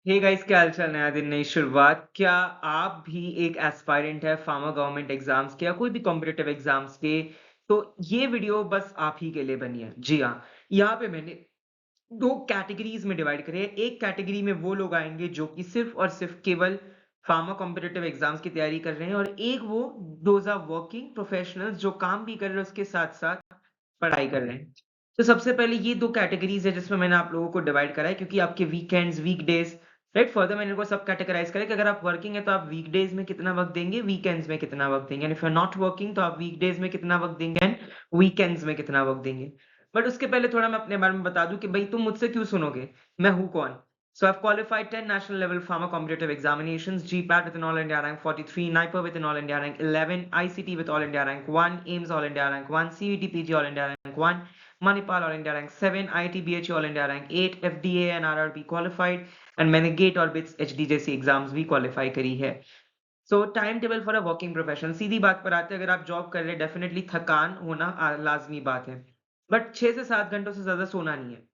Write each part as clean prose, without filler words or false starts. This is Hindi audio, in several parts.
हे गाइस, क्या हाल चाल? नया दिन, नई शुरुआत। क्या आप भी एक एस्पायरेंट है फार्मा गवर्नमेंट एग्जाम्स के या कोई भी कॉम्पिटिटिव एग्जाम्स के? तो ये वीडियो बस आप ही के लिए बनी है। जी हाँ, यहाँ पे मैंने दो कैटेगरीज में डिवाइड करे हैं। एक कैटेगरी में वो लोग आएंगे जो कि सिर्फ और सिर्फ केवल फार्मा कॉम्पिटिटिव एग्जाम्स की तैयारी कर रहे हैं, और एक वो दोज आर वर्किंग प्रोफेशनल्स जो काम भी कर रहे हैं उसके साथ साथ पढ़ाई कर रहे हैं। तो सबसे पहले ये 2 कैटेगरीज़ है जिसमें मैंने आप लोगों को डिवाइड करा है, क्योंकि आपके वीकेंड्स, वीकडेज़, राइट? फर्दर मैंने इनको सब कैटेगराइज़ करा है कि अगर आप वर्किंग हैं तो आप वीकडेज़ में कितना वक़्त देंगे, वीकेंड्स में कितना वक़्त देंगे, and if you are not working तो आप वीकडेज़ में कितना वक़्त देंगे एंड वीकेंड्स में कितना वक़्त देंगे। बट उसके पहले थोड़ा मैं अपने बारे में बता दूँ कि भई तुम मुझसे क्यों सुनोगे? मैं हूँ कौन? So I've qualified 10 national level pharma competitive examinations, GPAT with an all India rank 43, NIPER with an all India rank 11, ICT with all India rank 1, AIMS all India rank 1, CET PG all India rank 1, Manipal all India rank 7, IIT BHU all India rank 8, FDA and RRB qualified, and मैंने GATE और BITS HD जैसी एग्जाम्स भी क्वालिफाई करी है। So time table for a working professional, सीधी बात पर आते हैं, अगर आप जॉब कर रहे हैं डेफिनेटली थकान होना लाजमी बात है, बट 6 से 7 घंटों से ज्यादा सोना नहीं है।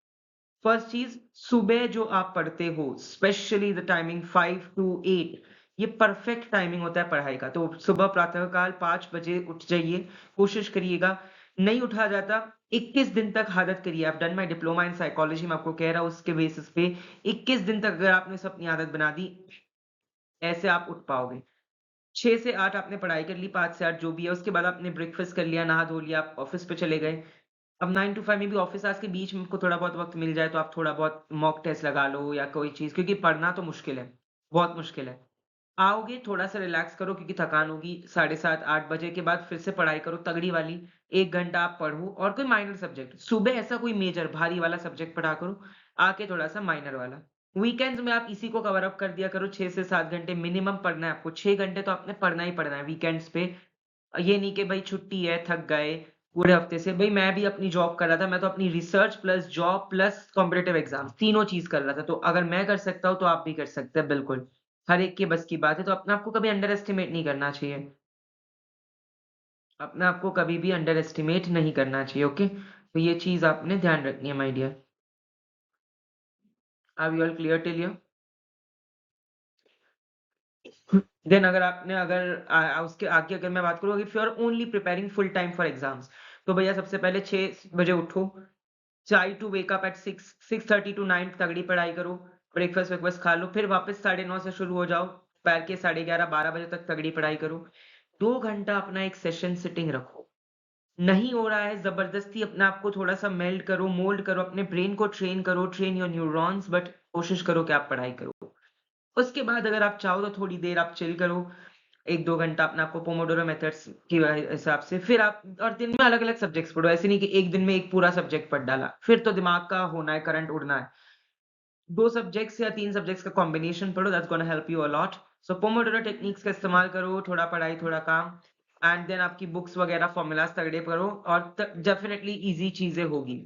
फर्स्ट चीज, सुबह जो आप पढ़ते हो, स्पेशली द टाइमिंग 5 टू 8, ये परफेक्ट टाइमिंग होता है पढ़ाई का। तो सुबह प्रातःकाल 5 बजे उठ जाइए, कोशिश करिएगा। नहीं उठा जाता, 21 दिन तक आदत करिए। I done my diploma in psychology, मैं आपको कह रहा हूँ उसके बेसिस पे 21 दिन तक अगर आपने अपनी आदत बना दी, ऐसे आप उठ पाओगे। 6 से 8 आपने पढ़ाई कर ली, 5 से 8 जो भी है, उसके बाद आपने ब्रेकफास्ट कर लिया, नहा धो लिया, आप ऑफिस पे चले गए। अब 9 टू 5 में भी ऑफिस आवर्स के बीच में आपको थोड़ा बहुत वक़्त मिल जाए, तो आप थोड़ा बहुत मॉक टेस्ट लगा लो या कोई चीज़, क्योंकि पढ़ना तो मुश्किल है, बहुत मुश्किल है। आओगे, थोड़ा-सा रिलैक्स करो क्योंकि थकान होगी, साढ़े 7 8 बजे के बाद फिर से पढ़ाई करो तगड़ी वाली, 1 घंटा आप पढ़ो और कोई माइनर सब्जेक्ट, सुबह ऐसा कोई मेजर भारी वाला सब्जेक्ट पढ़ा करो, आके थोड़ा-सा माइनर वाला। वीकेंड्स में आप इसी को कवर अप कर दिया करो, 6 से 7 घंटे मिनिमम पढ़ना है आपको, 6 घंटे तो आपने पढ़ना ही पढ़ना है वीकेंड्स पे। ये नहीं कि भाई छुट्टी है, थक गए पूरे हफ्ते से। भाई मैं भी अपनी जॉब कर रहा था, मैं तो अपनी research plus job plus competitive exams तीनों चीज़ कर रहा था। तो अगर मैं कर सकता हूँ, तो आप भी कर सकते हैं बिल्कुल। हर एक के बस की बात है, तो अपने आप को कभी अंडर एस्टिमेट नहीं करना चाहिए। अपने आप को कभी भी अंडर एस्टिमेट नहीं करना चाहिए, ओके? तो ये चीज़ आपने ध्यान रखनी है my dear. Are you all clear till here? Then अगर आपने अगर उसके आगे अगर मैं बात करूँ, if you are only preparing full time for exams, तो भैया सबसे पहले 6 बजे उठो, try to wake up at 6:30 to 9, तगड़ी पढ़ाई करो, ब्रेकफास्ट-वेकफास्ट खा लो, फिर वापस 9:30 से शुरू हो जाओ, दोपहर के 11:30 12 बजे तक तगड़ी पढ़ाई करो। 2 घंटा अपना एक सेशन सिटिंग रखो। नहीं हो रहा है, ज़बरदस्ती अपने आप को थोड़ा-सा मेल्ट करो, मोल्ड करो, अपने ब्रेन को ट्रेन करो, ट्रेन योर न्यूरॉन्स, बट कोशिश करो कि आप पढ़ाई करो। उसके बाद अगर आप चाहो तो थोड़ी देर आप चिल करो, 1-2 घंटा अपने आपको पोमोडोरो मेथड्स की हिसाब से, फिर आप और दिन में अलग-अलग सब्जेक्ट्स पढ़ो। ऐसे नहीं कि एक दिन में एक पूरा सब्जेक्ट पढ़ डाला, फिर तो दिमाग का होना है, करंट उड़ना है। 2 सब्जेक्ट्स या 3 सब्जेक्ट्स का कॉम्बिनेशन पढ़ो, that's gonna help you a lot. So Pomodoro techniques का इस्तेमाल करो, थोड़ा पढ़ाई, थोड़ा काम, एंड देन आपकी बुक्स वगैरह, फ़ॉर्मूलाज़ तगड़े करो और त डेफिनिटली ईज़ी चीज़ें होगी।